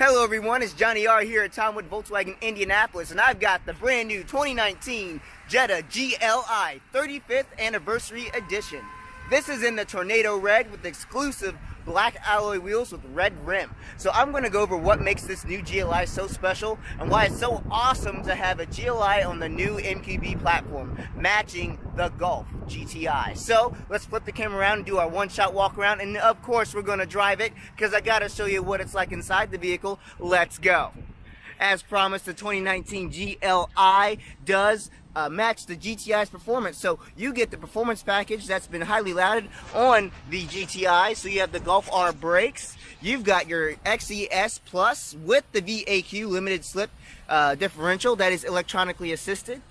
Hello everyone, it's Johnny R here at Tomwood Volkswagen Indianapolis, and I've got the brand new 2019 Jetta GLI 35th Anniversary Edition. This is in the Tornado Red with exclusive black alloy wheels with red rim. So I'm going to go over what makes this new GLI so special and why it's so awesome to have a GLI on the new MQB platform matching the Golf GTI. So let's flip the camera around and do our one-shot walk around, and of course we're going to drive it because I got to show you what it's like inside the vehicle. Let's go. As promised, the 2019 GLI does match the GTI's performance. So you get the performance package that's been highly lauded on the GTI. So you have the Golf R brakes. You've got your XES Plus with the VAQ limited slip differential that is electronically assisted.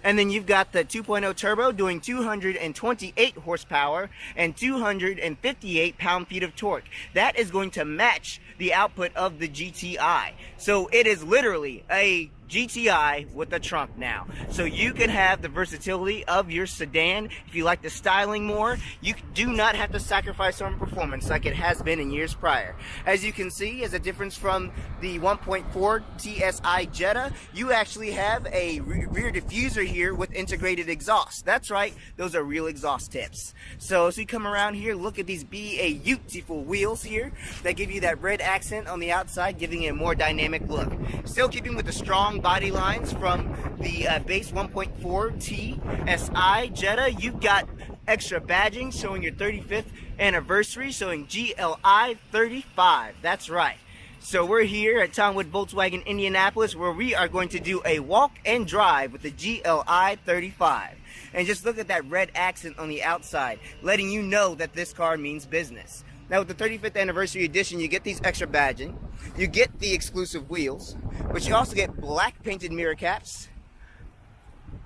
And then you've got the 2.0 turbo doing 228 horsepower and 258 pound-feet of torque. That is going to match the output of the GTI. So it is literally a GTI with a trunk now. So you can have the versatility of your sedan. If you like the styling more, you do not have to sacrifice on performance like it has been in years prior. As you can see, as a difference from the 1.4 TSI Jetta, you actually have a rear diffuser here with integrated exhaust. That's right, those are real exhaust tips. So as we come around here, look at these beautiful wheels here that give you that red accent on the outside, giving it a more dynamic look. Still keeping with the strong body lines from the base 1.4 TSI Jetta, you've got extra badging showing your 35th anniversary, showing GLI 35. That's right. So we're here at Tomwood Volkswagen Indianapolis, where we are going to do a walk and drive with the GLI 35. And just look at that red accent on the outside, letting you know that this car means business. Now with the 35th Anniversary Edition, you get these extra badging, you get the exclusive wheels, but you also get black painted mirror caps,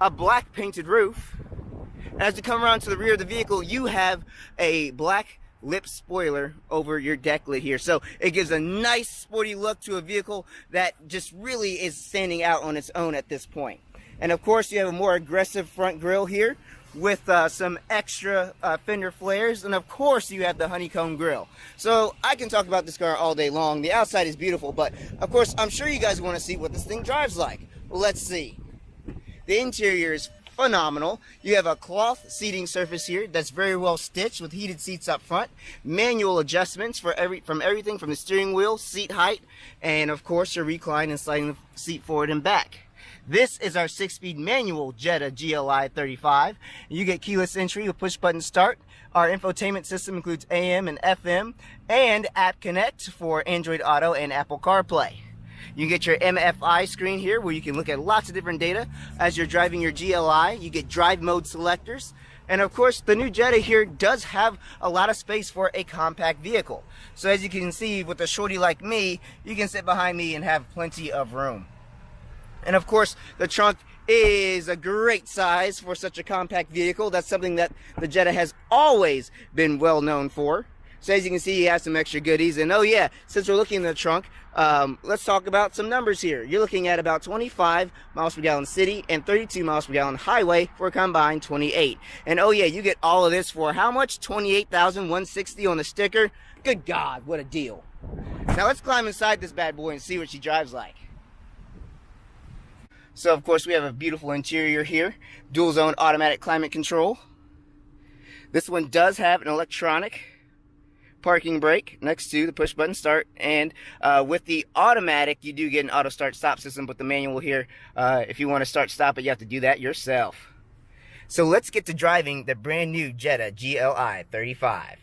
a black painted roof, and as you come around to the rear of the vehicle, you have a black lip spoiler over your deck lid here. So it gives a nice sporty look to a vehicle that just really is standing out on its own at this point. And of course you have a more aggressive front grille here with some extra fender flares, and of course you have the honeycomb grille. So I can talk about this car all day long. The outside is beautiful, but of course I'm sure you guys want to see what this thing drives like. Well, let's see. The interior is phenomenal. You have a cloth seating surface here that's very well stitched with heated seats up front, manual adjustments for from everything from the steering wheel, seat height, and of course your recline and sliding the seat forward and back. This is our 6-speed manual Jetta GLI 35. You get keyless entry with push-button start. Our infotainment system includes AM and FM and App Connect for Android Auto and Apple CarPlay. You get your MFI screen here where you can look at lots of different data as you're driving your GLI. You get drive mode selectors. And of course, the new Jetta here does have a lot of space for a compact vehicle. So as you can see, with a shorty like me, you can sit behind me and have plenty of room. And of course, the trunk is a great size for such a compact vehicle. That's something that the Jetta has always been well known for. So as you can see, you have some extra goodies. And oh yeah, since we're looking in the trunk, let's talk about some numbers here. You're looking at about 25 miles per gallon city and 32 miles per gallon highway for a combined 28. And oh yeah, you get all of this for how much? $28,160 on the sticker. Good God, what a deal. Now let's climb inside this bad boy and see what she drives like. So of course we have a beautiful interior here, dual zone automatic climate control. This one does have an electronic parking brake next to the push button start, and with the automatic you do get an auto start stop system, but the manual here, if you want to start stop it, you have to do that yourself. So let's get to driving the brand new Jetta GLI 35.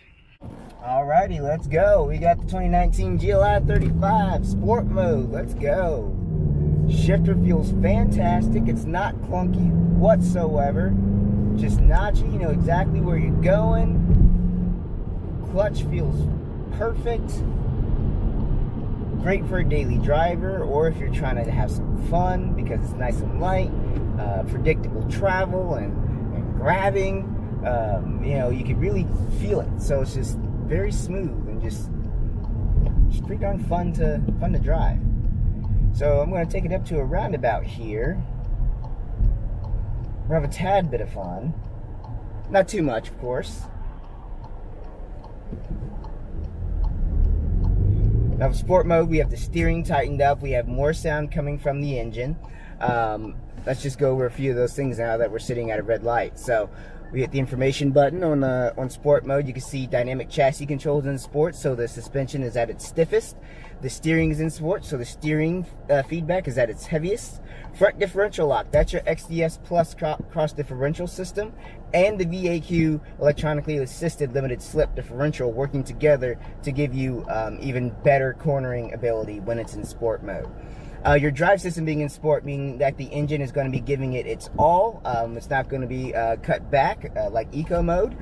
Alrighty, let's go. We got the 2019 GLI 35 sport mode. Let's go. Shifter feels fantastic. It's not clunky whatsoever. Just notchy. You know exactly where you're going. Clutch feels perfect. Great for a daily driver, or if you're trying to have some fun because it's nice and light. Predictable travel and grabbing. You know, you can really feel it. So it's just very smooth and just pretty darn fun to drive. So I'm going to take it up to a roundabout here. We'll have a tad bit of fun. Not too much, of course. Now, sport mode, we have the steering tightened up. We have more sound coming from the engine. Let's just go over a few of those things now that we're sitting at a red light. So we hit the information button on sport mode. You can see dynamic chassis controls in sport, so the suspension is at its stiffest. The steering is in sport, so the steering feedback is at its heaviest. Front differential lock, that's your XDS Plus cross differential system, and the VAQ electronically assisted limited slip differential working together to give you even better cornering ability when it's in sport mode. Your drive system being in sport, meaning that the engine is going to be giving it its all. It's not going to be cut back like eco mode.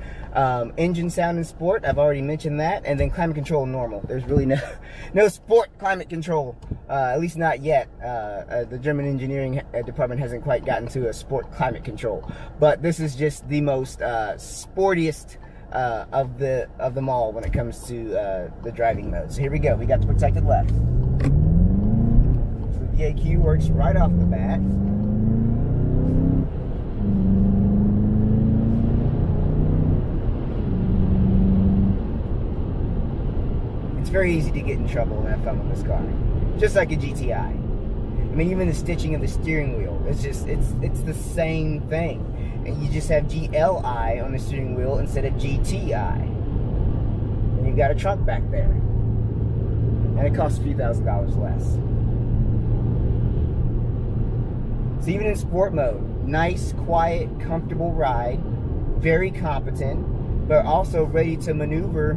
Engine sound in sport, I've already mentioned that. And then climate control normal. There's really no sport climate control, at least not yet. The German engineering department hasn't quite gotten to a sport climate control. But this is just the most sportiest of them all when it comes to the driving mode. So here we go. We got the protected left. VAQ works right off the bat. It's very easy to get in trouble and have fun with this car, just like a GTI. I mean, even the stitching of the steering wheel, it's the same thing. And you just have GLI on the steering wheel instead of GTI. And you've got a trunk back there. And it costs a few $1,000s less. So even in sport mode, nice, quiet, comfortable ride, very competent, but also ready to maneuver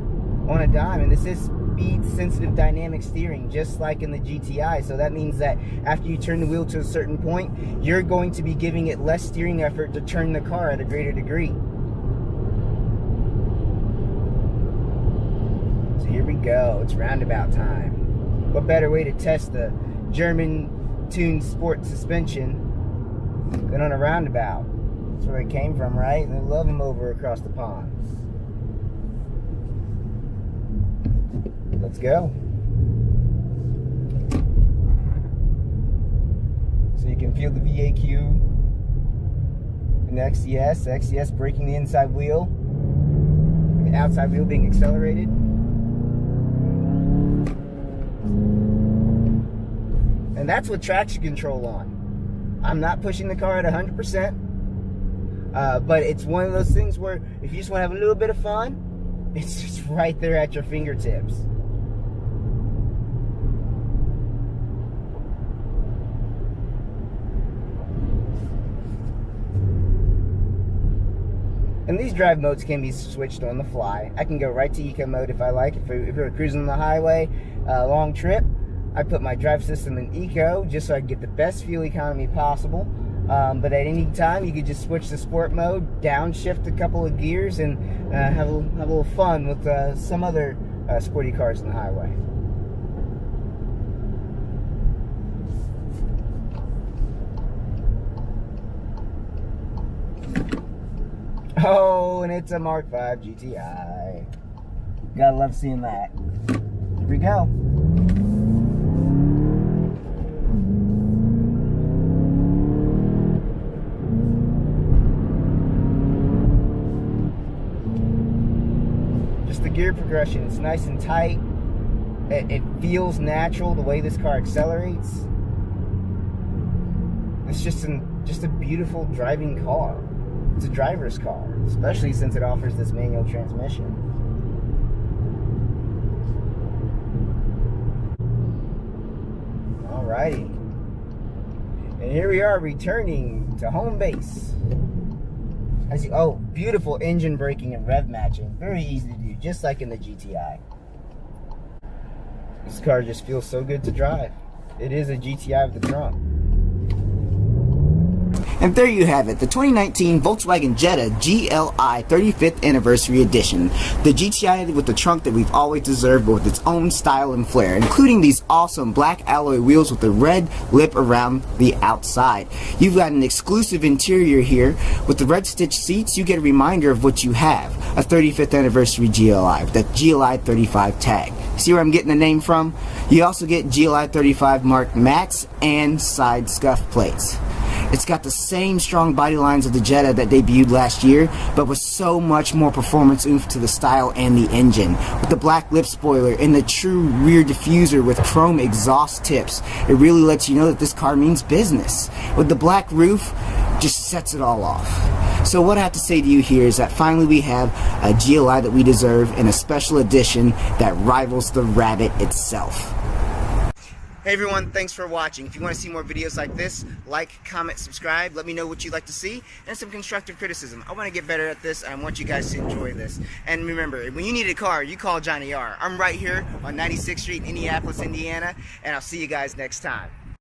on a dime. And this is speed-sensitive dynamic steering, just like in the GTI. So that means that after you turn the wheel to a certain point, you're going to be giving it less steering effort to turn the car at a greater degree. So here we go. It's roundabout time. What better way to test the German-tuned sport suspension than on a roundabout? That's where it came from, right? They love them over across the pond. Let's go. So you can feel the VAQ and the XDS braking the inside wheel, the outside wheel being accelerated. And that's with traction control on. I'm not pushing the car at 100%, but it's one of those things where if you just want to have a little bit of fun, it's just right there at your fingertips. And these drive modes can be switched on the fly. I can go right to eco mode if I like. If we're cruising on the highway, long trip, I put my drive system in eco just so I can get the best fuel economy possible. But at any time, you could just switch to sport mode, downshift a couple of gears, and have a little fun with some other sporty cars on the highway. Oh, and it's a Mark V GTI. Gotta love seeing that. Here we go. Just the gear progression. It's nice and tight. It feels natural the way this car accelerates. It's just a beautiful driving car. It's a driver's car, especially since it offers this manual transmission. Alrighty. And here we are returning to home base. Beautiful engine braking and rev matching. Very easy to do, just like in the GTI. This car just feels so good to drive. It is a GTI with the trunk. And there you have it, the 2019 Volkswagen Jetta GLI 35th Anniversary Edition. The GTI with the trunk that we've always deserved, but with its own style and flair, including these awesome black alloy wheels with the red lip around the outside. You've got an exclusive interior here. With the red stitch seats, you get a reminder of what you have. A 35th Anniversary GLI with that GLI 35 tag. See where I'm getting the name from? You also get GLI 35 marked mats and side scuff plates. It's got the same strong body lines of the Jetta that debuted last year, but with so much more performance oomph to the style and the engine. With the black lip spoiler and the true rear diffuser with chrome exhaust tips, it really lets you know that this car means business. With the black roof, just sets it all off. So what I have to say to you here is that finally we have a GLI that we deserve in a special edition that rivals the Rabbit itself. Hey everyone, thanks for watching. If you want to see more videos like this, like, comment, subscribe. Let me know what you'd like to see and some constructive criticism. I want to get better at this and I want you guys to enjoy this. And remember, when you need a car, you call Johnny R. I'm right here on 96th Street, Indianapolis, Indiana, and I'll see you guys next time.